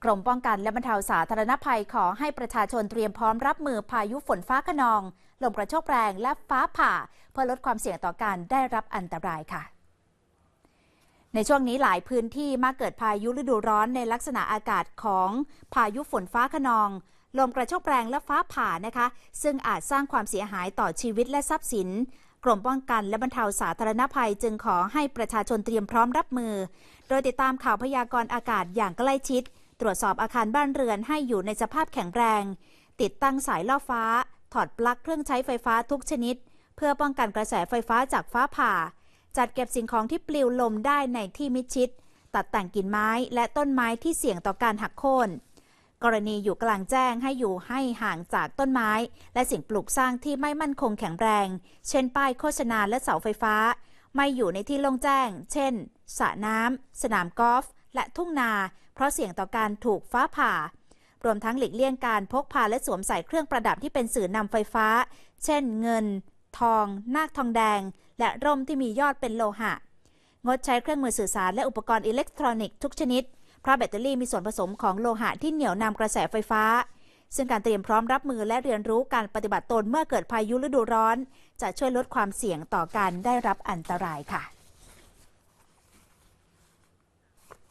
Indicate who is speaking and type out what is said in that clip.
Speaker 1: กรมป้องกันและบรรเทาสาธารณภัยขอให้ประชาชนเตรียมพร้อมรับมือพายุฝนฟ้าคะนองลมกระโชกแรงและฟ้าผ่าเพื่อลดความเสี่ยงต่อการได้รับอันตรายค่ะในช่วงนี้หลายพื้นที่มักเกิดพายุฤดูร้อนในลักษณะอากาศของพายุฝนฟ้าคะนองลมกระโชกแรงและฟ้าผ่านะคะซึ่งอาจสร้างความเสียหายต่อชีวิตและทรัพย์สินกรมป้องกันและบรรเทาสาธารณภัยจึงขอให้ประชาชนเตรียมพร้อมรับมือโดยติดตามข่าวพยากรณ์อากาศอย่างใกล้ชิดตรวจสอบอาคารบ้านเรือนให้อยู่ในสภาพแข็งแรงติดตั้งสายล่อฟ้าถอดปลั๊กเครื่องใช้ไฟฟ้าทุกชนิดเพื่อป้องกันกระแสไฟฟ้าจากฟ้าผ่าจัดเก็บสิ่งของที่ปลิวลมได้ในที่มิดชิดตัดแต่งกิ่งไม้และต้นไม้ที่เสี่ยงต่อการหักโค่นกรณีอยู่กลางแจ้งให้อยู่ให้ห่างจากต้นไม้และสิ่งปลูกสร้างที่ไม่มั่นคงแข็งแรงเช่นป้ายโฆษณาและเสาไฟฟ้าไม่อยู่ในที่โล่งแจ้งเช่นสระน้ำสนามกอล์ฟและทุ่งนาเพราะเสี่ยงต่อการถูกฟ้าผ่ารวมทั้งหลีกเลี่ยงการพกพาและสวมใส่เครื่องประดับที่เป็นสื่อนำไฟฟ้าเช่นเงินทองนาคทองแดงและร่มที่มียอดเป็นโลหะงดใช้เครื่องมือสื่อสารและอุปกรณ์อิเล็กทรอนิกส์ทุกชนิดเพราะแบตเตอรี่มีส่วนผสมของโลหะที่เหนี่ยวนำกระแสไฟฟ้าซึ่งการเตรียมพร้อมรับมือและเรียนรู้การปฏิบัติตนเมื่อเกิดพายุฤดูร้อนจะช่วยลดความเสี่ยงต่อการได้รับอันตรายค่ะ